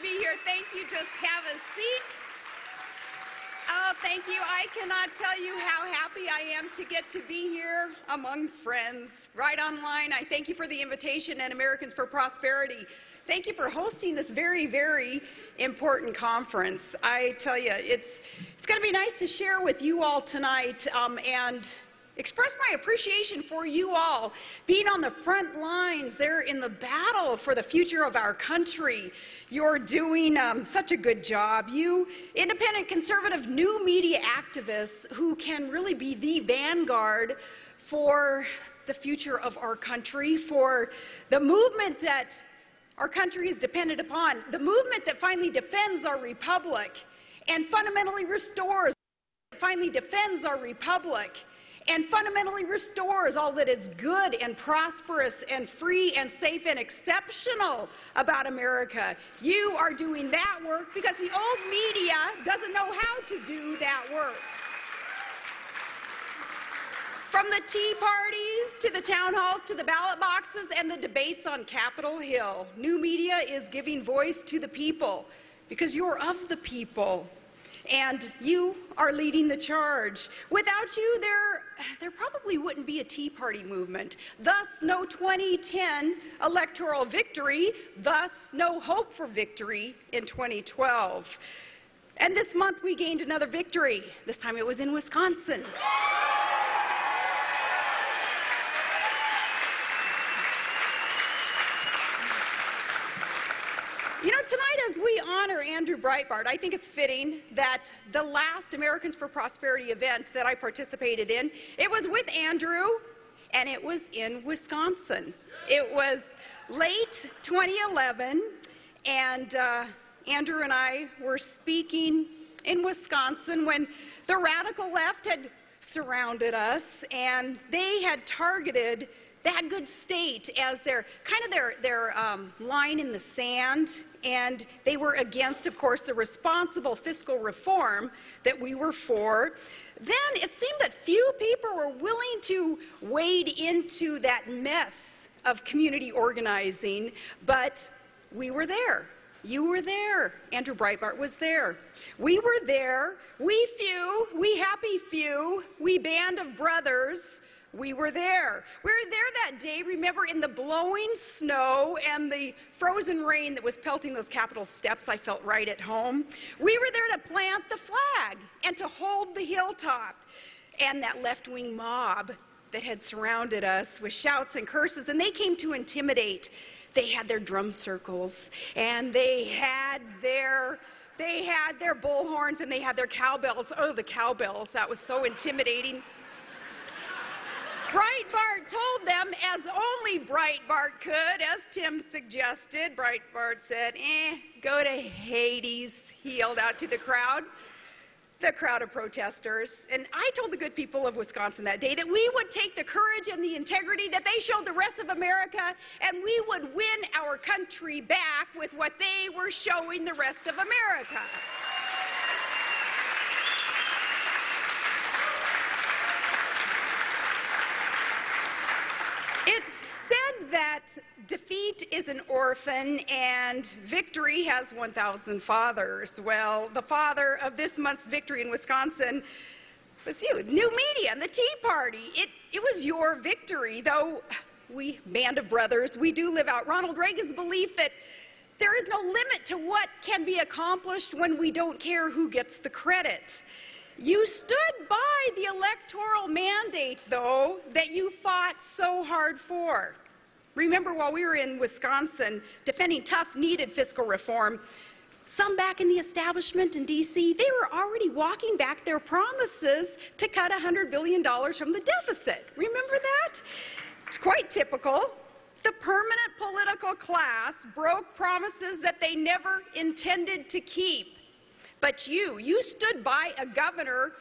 be here. Thank you. Just have a seat. Oh, thank you. I cannot tell you how happy I am to get to be here among friends. RightOnline, I thank you for the invitation, and Americans for Prosperity, thank you for hosting this very, very important conference. I tell you, it's going to be nice to share with you all tonight and express my appreciation for you all being on the front lines there in the battle for the future of our country. You're doing such a good job. You independent, conservative, new media activists who can really be the vanguard for the future of our country, for the movement that our country is dependent upon, the movement that finally defends our republic and fundamentally restores, all that is good and prosperous and free and safe and exceptional about America. You are doing that work because the old media doesn't know how to do that work. From the tea parties to the town halls to the ballot boxes and the debates on Capitol Hill, new media is giving voice to the people because you're of the people. And you are leading the charge. Without you, there probably wouldn't be a Tea Party movement. Thus, no 2010 electoral victory. Thus, no hope for victory in 2012. And this month, we gained another victory. This time, it was in Wisconsin. You know, tonight as we honor Andrew Breitbart, I think it's fitting that the last Americans for Prosperity event that I participated in, it was with Andrew, and it was in Wisconsin. It was late 2011, and Andrew and I were speaking in Wisconsin when the radical left had surrounded us, and they had targeted that good state as their line in the sand, and they were against, of course, the responsible fiscal reform that we were for. Then it seemed that few people were willing to wade into that mess of community organizing, but we were there. You were there. Andrew Breitbart was there. We were there. We few, we happy few, we band of brothers, we were there. We were there that day, remember, in the blowing snow and the frozen rain that was pelting those Capitol steps. I felt right at home. We were there to plant the flag and to hold the hilltop. And that left-wing mob that had surrounded us with shouts and curses, and they came to intimidate. They had their drum circles, and they had their bullhorns, and they had their cowbells. Oh, the cowbells, that was so intimidating. Breitbart told them, as only Breitbart could, as Tim suggested. Breitbart said, go to Hades, he yelled out to the crowd of protesters. And I told the good people of Wisconsin that day that we would take the courage and the integrity that they showed the rest of America, and we would win our country back with what they were showing the rest of America. It's said that defeat is an orphan and victory has 1,000 fathers. Well, the father of this month's victory in Wisconsin was you, new media and the Tea Party. It was your victory, though we, band of brothers, we do live out Ronald Reagan's belief that there is no limit to what can be accomplished when we don't care who gets the credit. You stood by the electoral mandate, though, that you fought so hard for. Remember, while we were in Wisconsin defending tough, needed fiscal reform, some back in the establishment in D.C., they were already walking back their promises to cut $100 billion from the deficit. Remember that? It's quite typical. The permanent political class broke promises that they never intended to keep. But you stood by a governor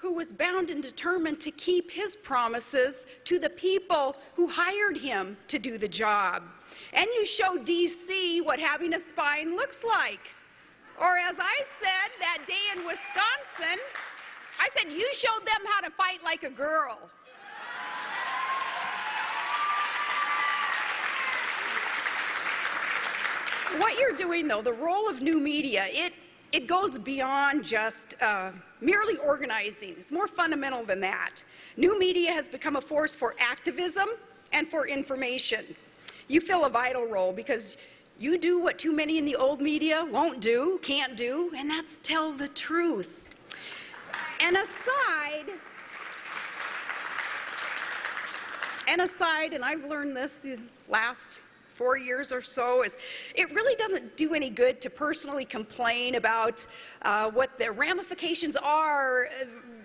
who was bound and determined to keep his promises to the people who hired him to do the job. And you showed D.C. what having a spine looks like. Or as I said that day in Wisconsin, I said, you showed them how to fight like a girl. What you're doing, though, the role of new media, it goes beyond just merely organizing. It's more fundamental than that. New media has become a force for activism and for information. You fill a vital role because you do what too many in the old media won't do, can't do, and that's tell the truth. And aside, and I've learned this the last 4 years or so, is it really doesn't do any good to personally complain about what the ramifications are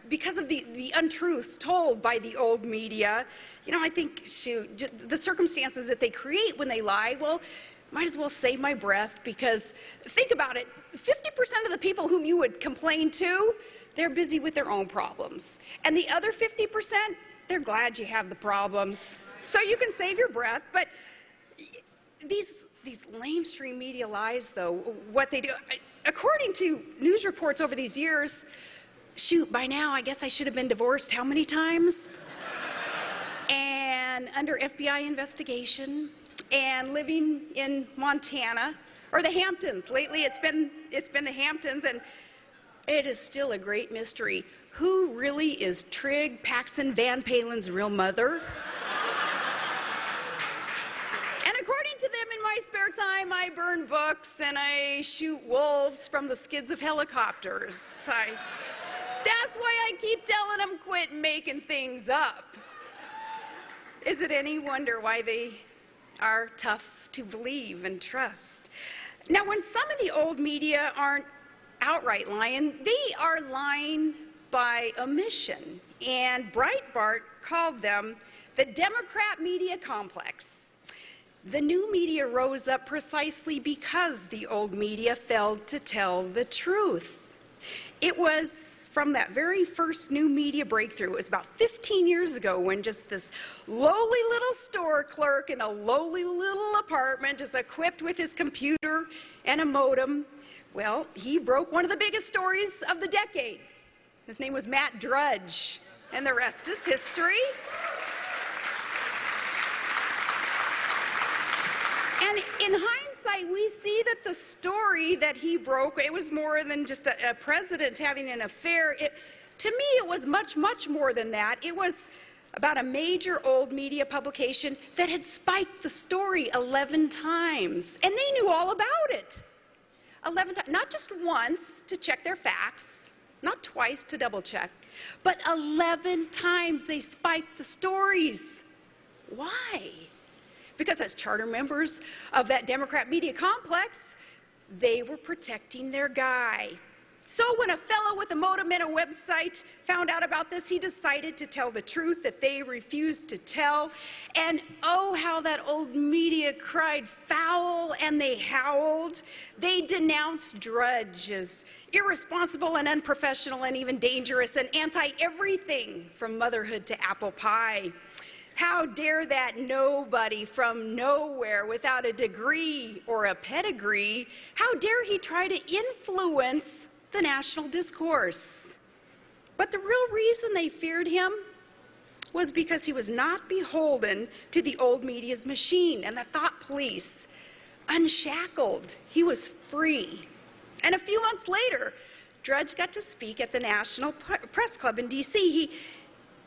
because of the untruths told by the old media. You know, I think, shoot, the circumstances that they create when they lie, well, might as well save my breath, because think about it, 50% of the people whom you would complain to, they're busy with their own problems. And the other 50%, they're glad you have the problems. So you can save your breath, but these lamestream media lies, though, what they do, according to news reports over these years, shoot, by now I guess I should have been divorced how many times? And under FBI investigation, and living in Montana, or the Hamptons. Lately it's been the Hamptons, and it is still a great mystery. Who really is Trig Paxson Van Palen's real mother? And according to them, in my spare time, I burn books and I shoot wolves from the skids of helicopters. That's why I keep telling them quit making things up. Is it any wonder why they are tough to believe and trust? Now, when some of the old media aren't outright lying, they are lying by omission. And Breitbart called them the Democrat media complex. The new media rose up precisely because the old media failed to tell the truth. It was from that very first new media breakthrough. It was about 15 years ago when just this lowly little store clerk in a lowly little apartment, just equipped with his computer and a modem, well, he broke one of the biggest stories of the decade. His name was Matt Drudge, and the rest is history. And in hindsight, we see that the story that he broke, it was more than just a president having an affair. To me, it was much, much more than that. It was about a major old media publication that had spiked the story 11 times. And they knew all about it. 11 times, not just once to check their facts, not twice to double check, but 11 times they spiked the stories. Why? Because as charter members of that Democrat media complex, they were protecting their guy. So when a fellow with a modem and a website found out about this, he decided to tell the truth that they refused to tell. And oh, how that old media cried foul, and they howled. They denounced Drudge as irresponsible and unprofessional and even dangerous and anti-everything from motherhood to apple pie. How dare that nobody from nowhere without a degree or a pedigree, how dare he try to influence the national discourse? But the real reason they feared him was because he was not beholden to the old media's machine and the thought police. Unshackled, he was free. And a few months later, Drudge got to speak at the National Press Club in D.C.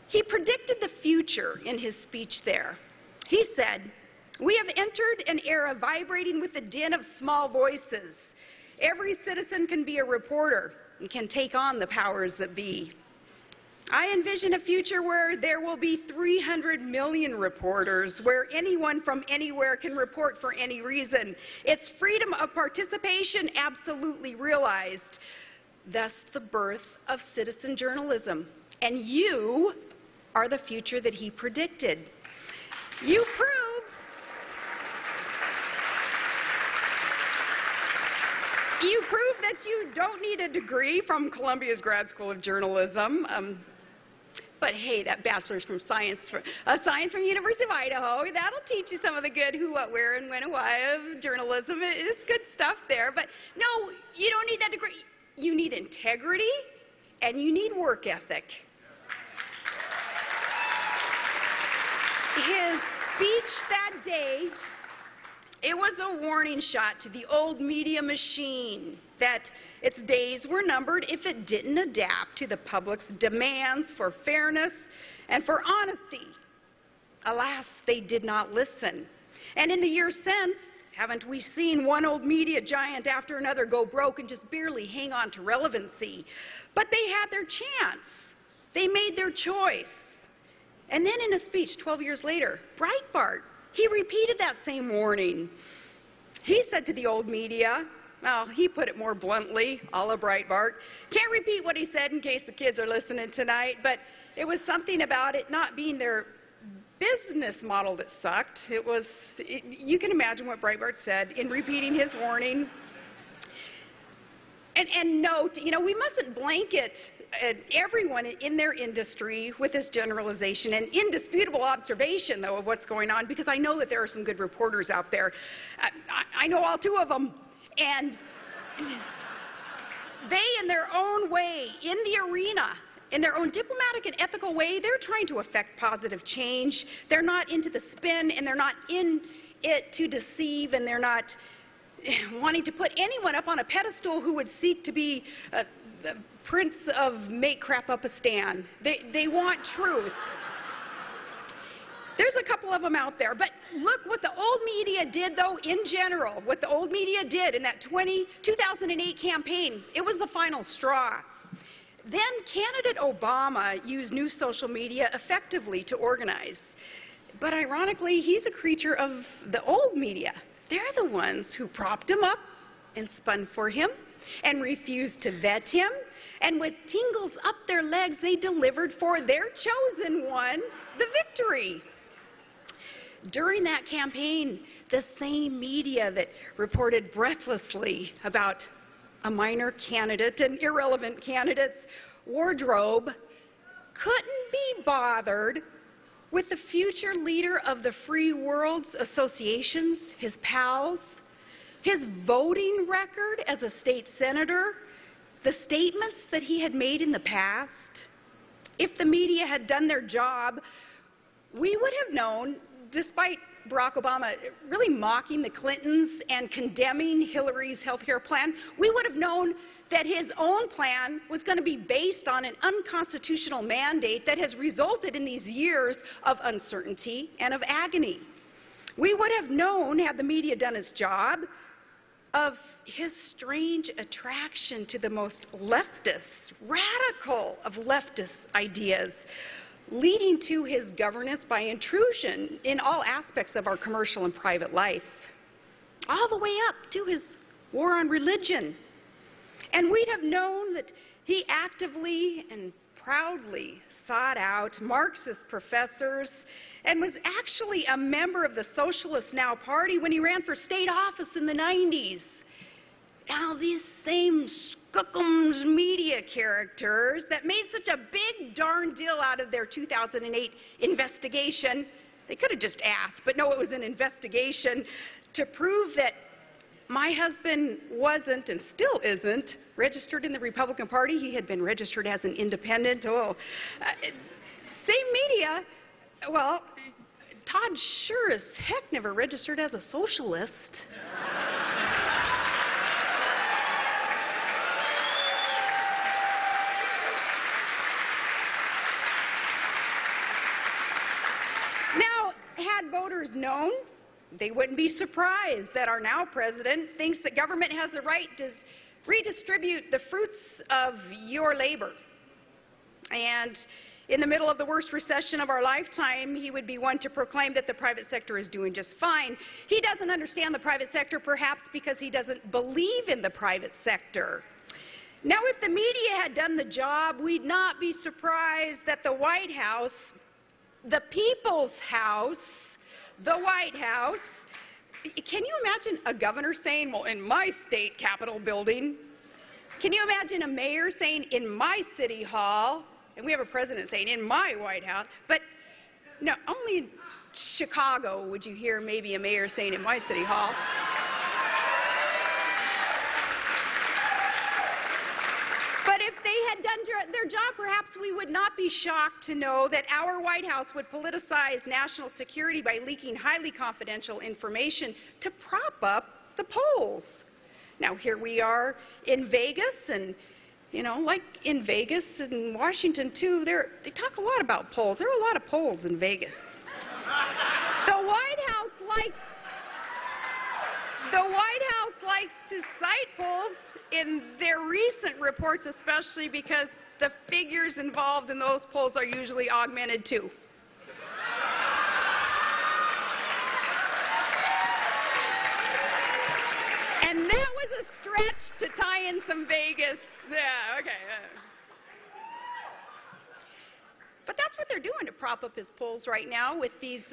He predicted the future in his speech there. He said, "We have entered an era vibrating with the din of small voices. Every citizen can be a reporter and can take on the powers that be. I envision a future where there will be 300 million reporters, where anyone from anywhere can report for any reason. It's freedom of participation absolutely realized. Thus the birth of citizen journalism. And you are the future that he predicted. You proved that you don't need a degree from Columbia's Grad School of Journalism. But hey, that bachelor's from science from University of Idaho, that'll teach you some of the good who, what, where, and when, and why of journalism. It's good stuff there. But no, you don't need that degree. You need integrity, and you need work ethic. His speech that day It was a warning shot to the old media machine that its days were numbered if it didn't adapt to the public's demands for fairness and for honesty. Alas, they did not listen. And in the years since, haven't we seen one old media giant after another go broke and just barely hang on to relevancy? But they had their chance. They made their choice. And then in a speech 12 years later, Breitbart, he repeated that same warning. He said to the old media, well, he put it more bluntly, a la Breitbart. Can't repeat what he said in case the kids are listening tonight, but it was something about it not being their business model that sucked. You can imagine what Breitbart said in repeating his warning. And note, we mustn't blanket everyone in their industry with this generalization and indisputable observation, though, of what's going on, because I know that there are some good reporters out there. I know all two of them. And they, in their own way, in the arena, in their own diplomatic and ethical way, they're trying to affect positive change. They're not into the spin, and they're not in it to deceive, and they're not wanting to put anyone up on a pedestal who would seek to be the prince of make crap up a stan. They want truth. There's a couple of them out there, but look what the old media did, though, in general. What the old media did in that 2008 campaign, it was the final straw. Then candidate Obama used new social media effectively to organize. But ironically, he's a creature of the old media. They're the ones who propped him up and spun for him and refused to vet him. And with tingles up their legs, they delivered for their chosen one the victory. During that campaign, the same media that reported breathlessly about a minor candidate, an irrelevant candidate's wardrobe, couldn't be bothered with the future leader of the free world's associations, his pals, his voting record as a state senator, the statements that he had made in the past. If the media had done their job, we would have known, despite Barack Obama really mocking the Clintons and condemning Hillary's health care plan, we would have known that his own plan was going to be based on an unconstitutional mandate that has resulted in these years of uncertainty and of agony. We would have known, had the media done its job, of his strange attraction to the most leftist, radical of leftist ideas, leading to his governance by intrusion in all aspects of our commercial and private life, all the way up to his war on religion. And we'd have known that he actively and proudly sought out Marxist professors and was actually a member of the Socialist Now Party when he ran for state office in the 90s. Now, these same skookums media characters that made such a big darn deal out of their 2008 investigation, they could have just asked, but no, it was an investigation to prove that my husband wasn't and still isn't registered in the Republican Party. He had been registered as an independent. Same media. Well, Todd sure as heck never registered as a socialist. Now, had voters known, they wouldn't be surprised that our now president thinks that government has the right to redistribute the fruits of your labor. And in the middle of the worst recession of our lifetime, he would be one to proclaim that the private sector is doing just fine. He doesn't understand the private sector, perhaps because he doesn't believe in the private sector. Now, if the media had done the job, we'd not be surprised that the White House, the people's house, the White House, can you imagine a governor saying, well, in my state capitol building? Can you imagine a mayor saying, in my city hall? And we have a president saying, in my White House. But no, only in Chicago would you hear maybe a mayor saying, in my city hall. But if they had done their job, perhaps we would not be shocked to know that our White House would politicize national security by leaking highly confidential information to prop up the polls. Now, here we are in Vegas, and, you know, like in Vegas and Washington, too, they talk a lot about polls. There are a lot of polls in Vegas. The White House likes to cite polls in their recent reports, especially because the figures involved in those polls are usually augmented too. And that was a stretch to tie in some Vegas. Yeah, okay. But that's what they're doing to prop up his polls right now with these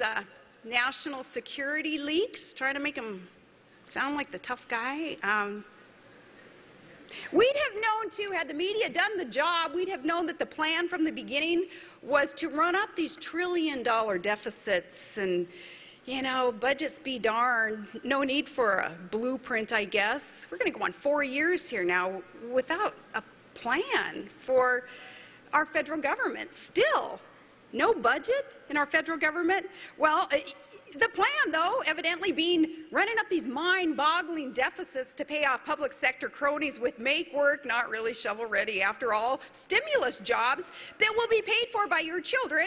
national security leaks, trying to make him sound like the tough guy. We'd have known, too, had the media done the job, we'd have known that the plan from the beginning was to run up these trillion-dollar deficits and, you know, budgets be darned. No need for a blueprint, I guess. We're going to go on 4 years here now without a plan for our federal government. Still, no budget in our federal government. Well, the plan, though, evidently being running up these mind-boggling deficits to pay off public sector cronies with make work, not really shovel-ready after all, stimulus jobs that will be paid for by your children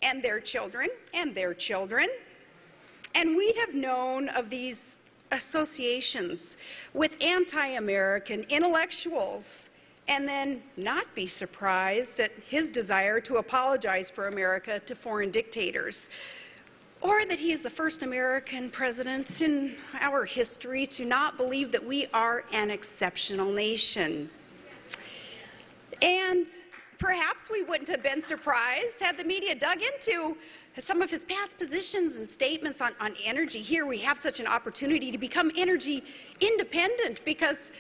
and their children and their children. And we'd have known of these associations with anti-American intellectuals and then not be surprised at his desire to apologize for America to foreign dictators. Or that he is the first American president in our history to not believe that we are an exceptional nation. And perhaps we wouldn't have been surprised had the media dug into some of his past positions and statements on energy. Here we have such an opportunity to become energy independent because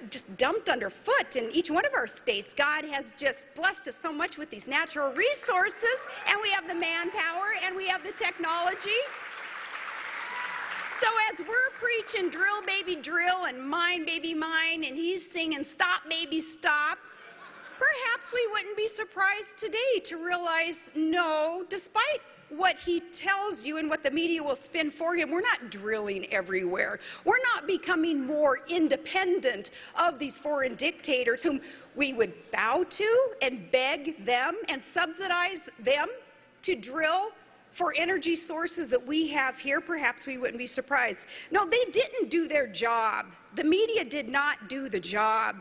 just dumped underfoot in each one of our states. God has just blessed us so much with these natural resources, and we have the manpower, and we have the technology. So as we're preaching drill, baby, drill, and mine, baby, mine, and he's singing stop, baby, stop, perhaps we wouldn't be surprised today to realize, no, despite what he tells you and what the media will spin for him, we're not drilling everywhere. We're not becoming more independent of these foreign dictators whom we would bow to and beg them and subsidize them to drill for energy sources that we have here. Perhaps we wouldn't be surprised. No, they didn't do their job. The media did not do the job.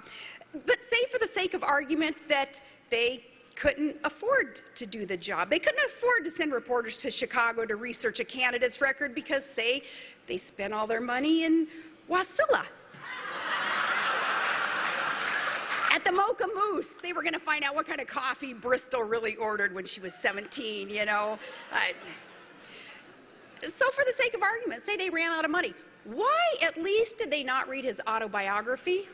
But say for the sake of argument that they couldn't afford to do the job. They couldn't afford to send reporters to Chicago to research a candidate's record because, say, they spent all their money in Wasilla. At the Mocha Moose, they were going to find out what kind of coffee Bristol really ordered when she was 17, you know. So for the sake of argument, say they ran out of money. Why at least did they not read his autobiography?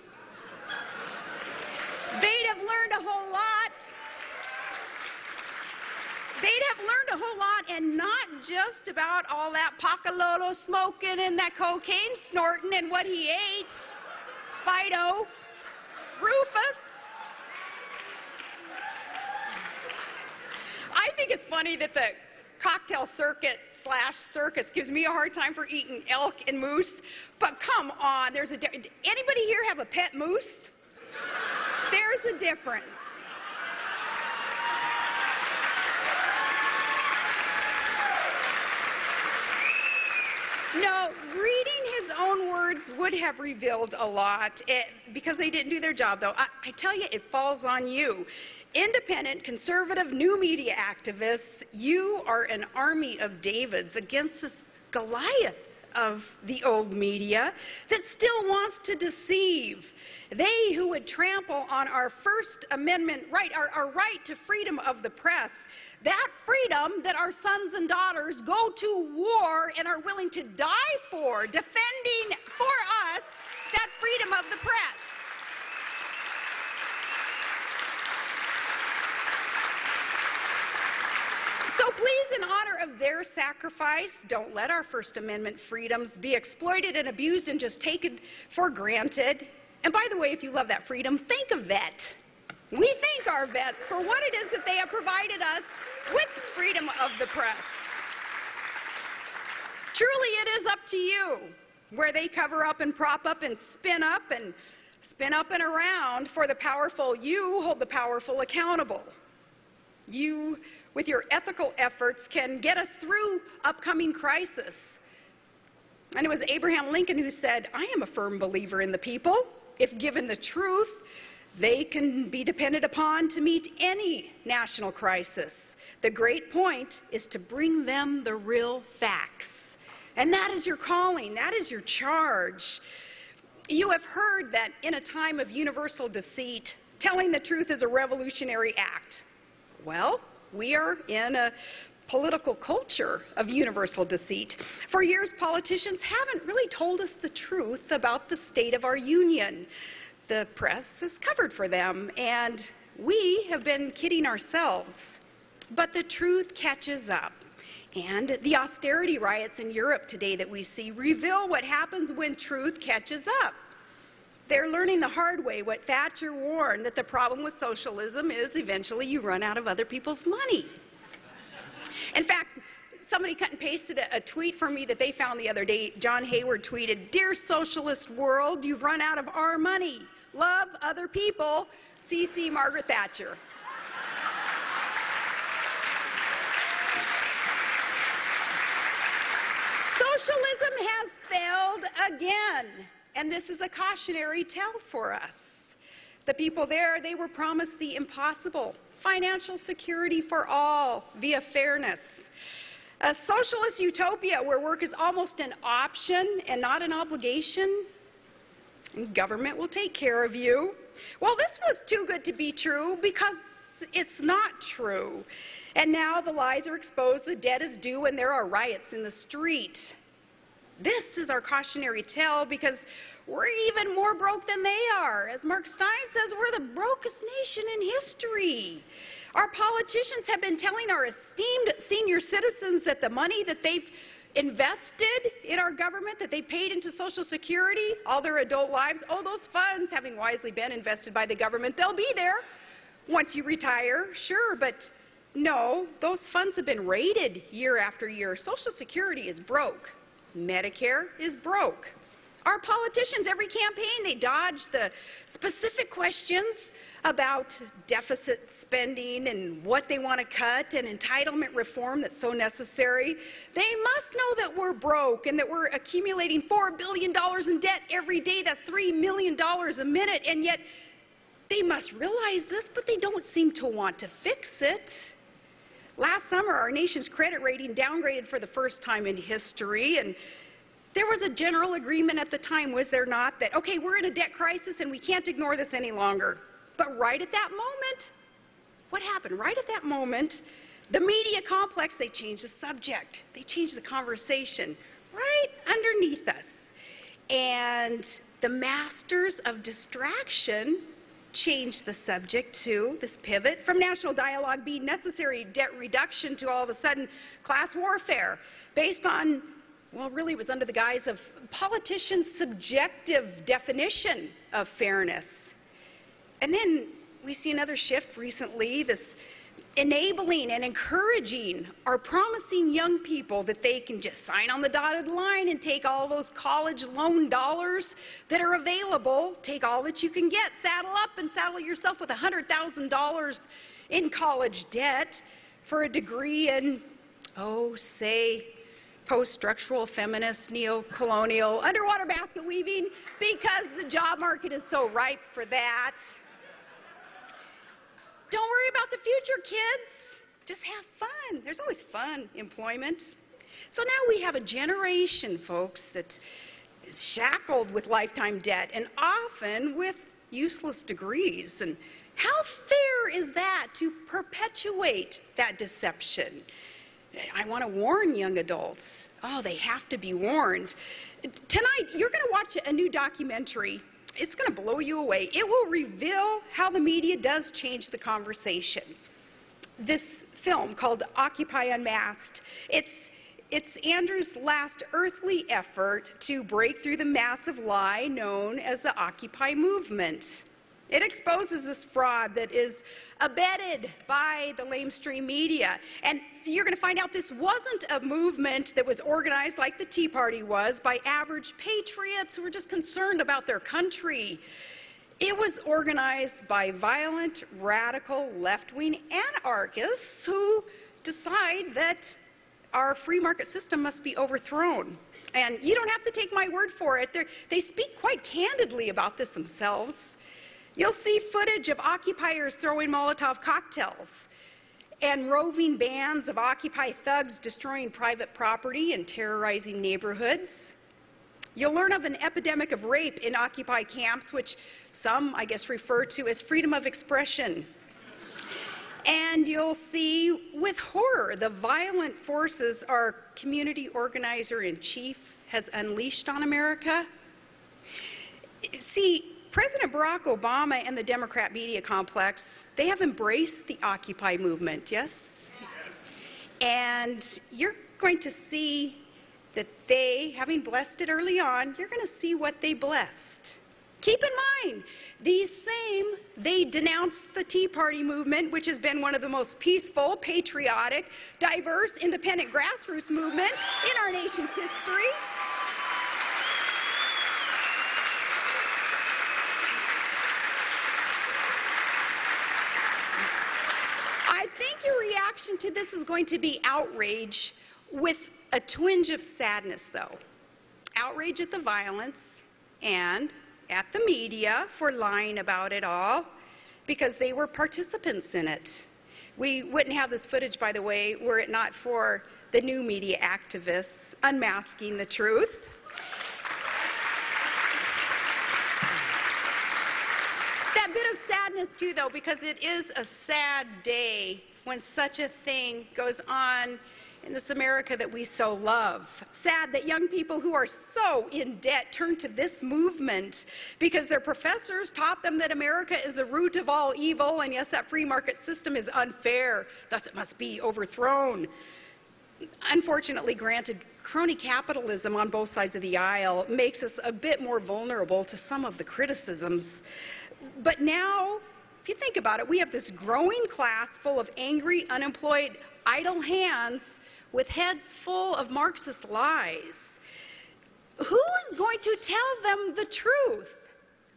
They'd have learned a whole lot. They'd have learned a whole lot, and not just about all that Pacalolo smoking and that cocaine snorting and what he ate. Fido, Rufus. I think it's funny that the cocktail circuit / circus gives me a hard time for eating elk and moose, but come on, there's a difference. Anybody here have a pet moose? There's a difference. No, reading his own words would have revealed a lot, because they didn't do their job, though. I tell you, it falls on you. Independent, conservative, new media activists, you are an army of Davids against this Goliath of the old media that still wants to deceive. They who would trample on our First Amendment right, our right to freedom of the press, that freedom that our sons and daughters go to war and are willing to die for, defending for us that freedom of the press. So please, in honor of their sacrifice, don't let our First Amendment freedoms be exploited and abused and just taken for granted. And by the way, if you love that freedom, thank a vet. We thank our vets for what it is that they have provided us with freedom of the press. Truly, it is up to you where they cover up and prop up and spin up and around for the powerful. You hold the powerful accountable. You, with your ethical efforts, can get us through upcoming crisis. And it was Abraham Lincoln who said, "I am a firm believer in the people. If given the truth, they can be depended upon to meet any national crisis. The great point is to bring them the real facts." And that is your calling. That is your charge. You have heard that in a time of universal deceit, telling the truth is a revolutionary act. Well, we are in a political culture of universal deceit. For years, politicians haven't really told us the truth about the state of our union. The press has covered for them, and we have been kidding ourselves. But the truth catches up. And the austerity riots in Europe today that we see reveal what happens when truth catches up. They're learning the hard way what Thatcher warned, that the problem with socialism is eventually you run out of other people's money. In fact, somebody cut and pasted a tweet from me that they found the other day. John Hayward tweeted, "Dear socialist world, you've run out of our money. Love other people. CC Margaret Thatcher." Socialism has failed again, and this is a cautionary tale for us. The people there, they were promised the impossible, financial security for all via fairness. A socialist utopia where work is almost an option and not an obligation. Government will take care of you. Well, this was too good to be true because it's not true. And now the lies are exposed, the debt is due, and there are riots in the street. This is our cautionary tale because we're even more broke than they are. As Mark Stein says, we're the brokest nation in history. Our politicians have been telling our esteemed senior citizens that the money that they've invested in our government, that they paid into Social Security all their adult lives, those funds, having wisely been invested by the government, they'll be there once you retire, sure, but no, those funds have been raided year after year. Social Security is broke. Medicare is broke. Our politicians, every campaign, they dodge the specific questions about deficit spending and what they want to cut and entitlement reform that's so necessary. They must know that we're broke and that we're accumulating $4 billion in debt every day. That's $3 million a minute, and yet they must realize this, but they don't seem to want to fix it. Last summer, our nation's credit rating downgraded for the first time in history, and there was a general agreement at the time, was there not, that, okay, we're in a debt crisis and we can't ignore this any longer. But right at that moment, what happened? Right at that moment, the media complex, they changed the subject. They changed the conversation right underneath us. And the masters of distraction changed the subject to this pivot from national dialogue being necessary debt reduction to all of a sudden class warfare based on, well, really it was under the guise of politicians' subjective definition of fairness. And then we see another shift recently, this enabling and encouraging our promising young people that they can just sign on the dotted line and take all those college loan dollars that are available, take all that you can get, saddle up and saddle yourself with $100,000 in college debt for a degree in, say, post-structural, feminist, neo-colonial, underwater basket weaving, because the job market is so ripe for that. Don't worry about the future, kids. Just have fun. There's always fun employment. So now we have a generation, folks, that is shackled with lifetime debt and often with useless degrees. And how fair is that to perpetuate that deception? I want to warn young adults. They have to be warned. Tonight, you're going to watch a new documentary. It's going to blow you away. It will reveal how the media does change the conversation. This film called Occupy Unmasked, it's Andrew's last earthly effort to break through the massive lie known as the Occupy movement. It exposes this fraud that is abetted by the lamestream media. And you're going to find out this wasn't a movement that was organized like the Tea Party was by average patriots who were just concerned about their country. It was organized by violent, radical, left-wing anarchists who decide that our free market system must be overthrown. And you don't have to take my word for it. They speak quite candidly about this themselves. You'll see footage of occupiers throwing Molotov cocktails and roving bands of Occupy thugs destroying private property and terrorizing neighborhoods. You'll learn of an epidemic of rape in Occupy camps, which some, I guess, refer to as freedom of expression. And you'll see with horror the violent forces our community organizer-in-chief has unleashed on America. See, President Barack Obama and the Democrat media complex, they have embraced the Occupy movement, yes? And you're going to see that they, having blessed it early on, you're going to see what they blessed. Keep in mind, they denounced the Tea Party movement, which has been one of the most peaceful, patriotic, diverse, independent grassroots movement in our nation's history. I think your reaction to this is going to be outrage with a twinge of sadness, though. Outrage at the violence and at the media for lying about it all because they were participants in it. We wouldn't have this footage, by the way, were it not for the new media activists unmasking the truth. That bit of sadness, too, though, because it is a sad day when such a thing goes on in this America that we so love. Sad that young people who are so in debt turn to this movement because their professors taught them that America is the root of all evil, and yes, that free market system is unfair, thus it must be overthrown. Unfortunately, granted, crony capitalism on both sides of the aisle makes us a bit more vulnerable to some of the criticisms. But now, if you think about it, we have this growing class full of angry, unemployed, idle hands with heads full of Marxist lies. Who's going to tell them the truth?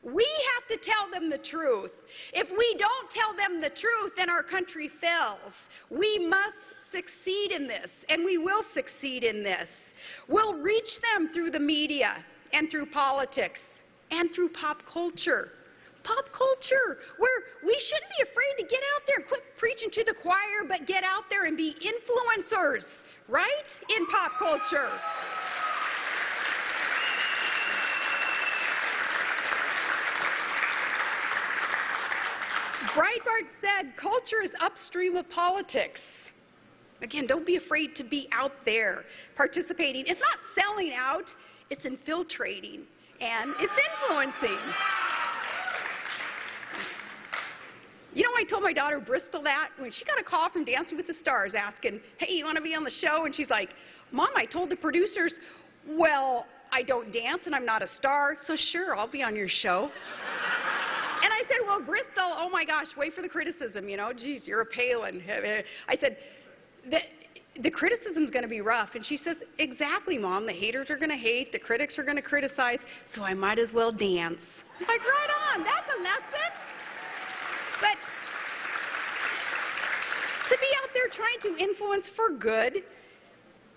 We have to tell them the truth. If we don't tell them the truth, then our country fails. We must succeed in this, and we will succeed in this. We'll reach them through the media and through politics and through pop culture. Pop culture, where we shouldn't be afraid to get out there and quit preaching to the choir, but get out there and be influencers, right? In pop culture. Breitbart said culture is upstream of politics. Again, don't be afraid to be out there participating. It's not selling out, it's infiltrating, and it's influencing. You know, I told my daughter Bristol that when she got a call from Dancing with the Stars asking, hey, you want to be on the show? And she's like, Mom, I told the producers, well, I don't dance and I'm not a star, so sure, I'll be on your show. And I said, well, Bristol, oh my gosh, wait for the criticism, you know, geez, you're a Palin. I said, the criticism's going to be rough. And she says, exactly, Mom, the haters are going to hate, the critics are going to criticize, so I might as well dance. I'm like, right on, that's a lesson. But to be out there trying to influence for good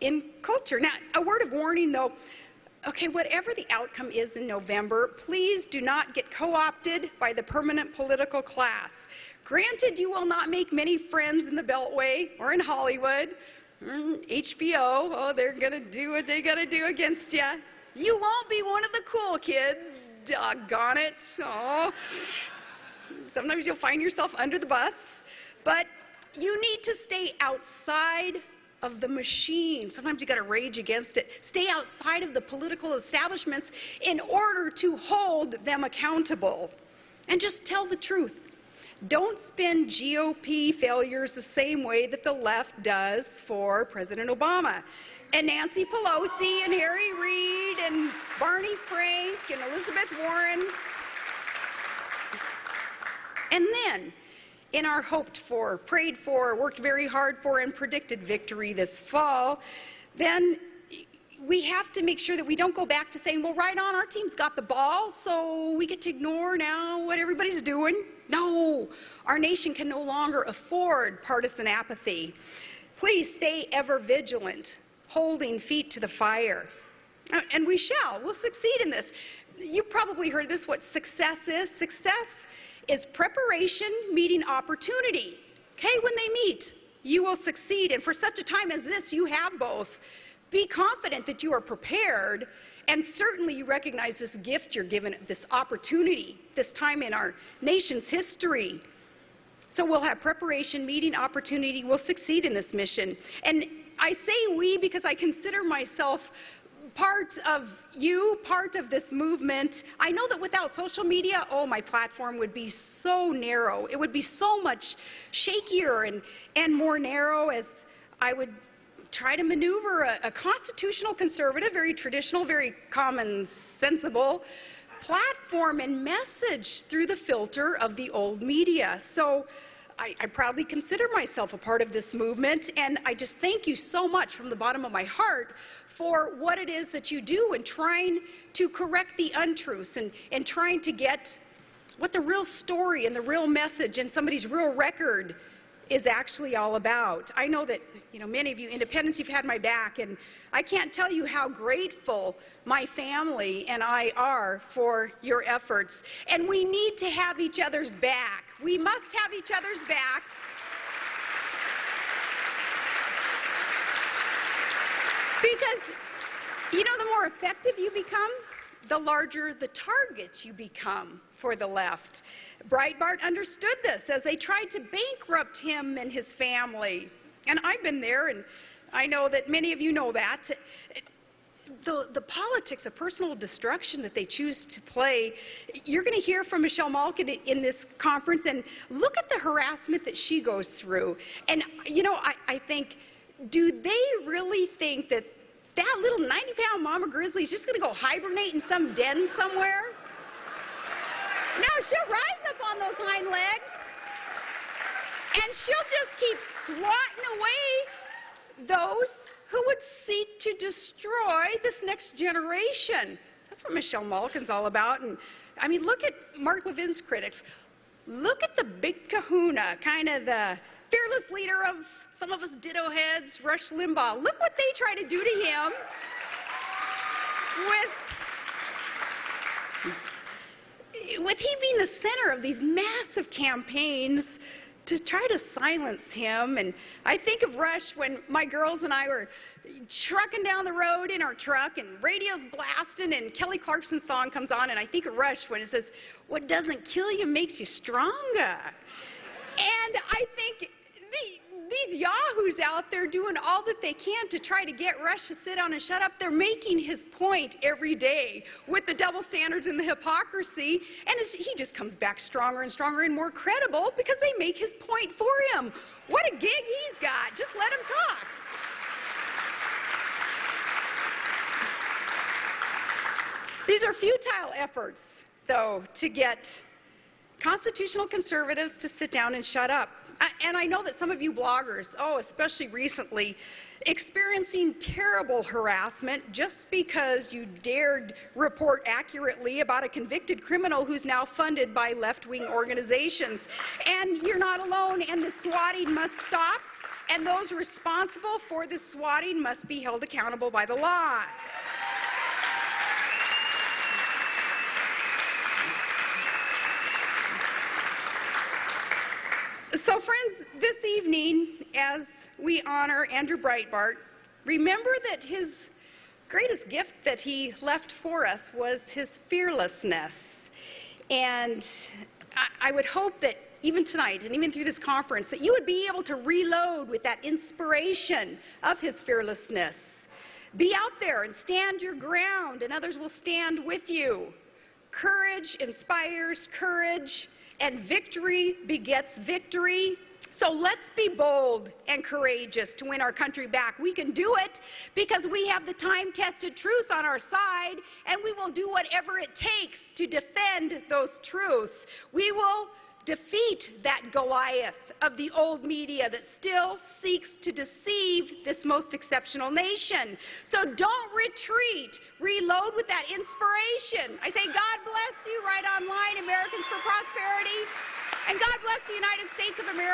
in culture. Now, a word of warning, though. Okay, whatever the outcome is in November, please do not get co-opted by the permanent political class. Granted, you will not make many friends in the Beltway or in Hollywood. HBO, oh, they're going to do what they got to do against you. You won't be one of the cool kids. Doggone it. Oh. Sometimes you'll find yourself under the bus, but you need to stay outside of the machine. Sometimes you got to rage against it. Stay outside of the political establishments in order to hold them accountable. And just tell the truth. Don't spin GOP failures the same way that the left does for President Obama. And Nancy Pelosi and Harry Reid and Barney Frank and Elizabeth Warren. And then, in our hoped for, prayed for, worked very hard for, and predicted victory this fall, then we have to make sure that we don't go back to saying, well, right on, our team's got the ball, so we get to ignore now what everybody's doing. No, our nation can no longer afford partisan apathy. Please stay ever vigilant, holding feet to the fire. And we shall. We'll succeed in this. You probably heard this, what success is. Success is preparation meeting opportunity. Okay, when they meet, you will succeed. And for such a time as this, you have both. Be confident that you are prepared, and certainly you recognize this gift you're given, this opportunity, this time in our nation's history. So we'll have preparation, meeting, opportunity. We'll succeed in this mission. And I say we because I consider myself part of you, part of this movement. I know that without social media, oh, my platform would be so narrow. It would be so much shakier and more narrow as I would try to maneuver a constitutional conservative, very traditional, very common sensible platform and message through the filter of the old media. So I proudly consider myself a part of this movement, and I just thank you so much from the bottom of my heart for what it is that you do in trying to correct the untruths and trying to get what the real story and the real message and somebody's real record is actually all about. I know that, many of you independents, you've had my back, and I can't tell you how grateful my family and I are for your efforts. And we need to have each other's back. We must have each other's back. Because, the more effective you become, the larger the target you become for the left. Breitbart understood this as they tried to bankrupt him and his family. And I've been there, and I know that many of you know that. The politics of personal destruction that they choose to play, you're going to hear from Michelle Malkin in this conference, and look at the harassment that she goes through. And, I think, do they really think that little 90-pound mama grizzly is just going to go hibernate in some den somewhere? No, she'll rise up on those hind legs, and she'll just keep swatting away those who would seek to destroy this next generation. That's what Michelle Malkin's all about. And I mean, look at Mark Levin's critics. Look at the big kahuna, kind of the fearless leader of some of us ditto heads, Rush Limbaugh. Look what they try to do to him with he being the center of these massive campaigns to try to silence him. And I think of Rush when my girls and I were trucking down the road in our truck, and radio's blasting, and Kelly Clarkson's song comes on, and I think of Rush when it says, "What doesn't kill you makes you stronger." And I think these yahoos out there doing all that they can to try to get Rush to sit down and shut up, they're making his point every day with the double standards and the hypocrisy, and he just comes back stronger and stronger and more credible because they make his point for him. What a gig he's got. Just let him talk. These are futile efforts, though, to get constitutional conservatives to sit down and shut up. And I know that some of you bloggers, especially recently, experiencing terrible harassment just because you dared report accurately about a convicted criminal who's now funded by left-wing organizations. And you're not alone, and the swatting must stop, and those responsible for the swatting must be held accountable by the law. So friends, this evening, as we honor Andrew Breitbart, remember that his greatest gift that he left for us was his fearlessness. And I would hope that even tonight and even through this conference, that you would be able to reload with that inspiration of his fearlessness. Be out there and stand your ground, and others will stand with you. Courage inspires courage, and victory begets victory. So let's be bold and courageous to win our country back. We can do it because we have the time-tested truths on our side, and we will do whatever it takes to defend those truths. We will defeat that Goliath of the old media that still seeks to deceive this most exceptional nation. So don't retreat. Reload with that inspiration. I say, God bless you, RightOnline, Americans for Prosperity, and God bless the United States of America.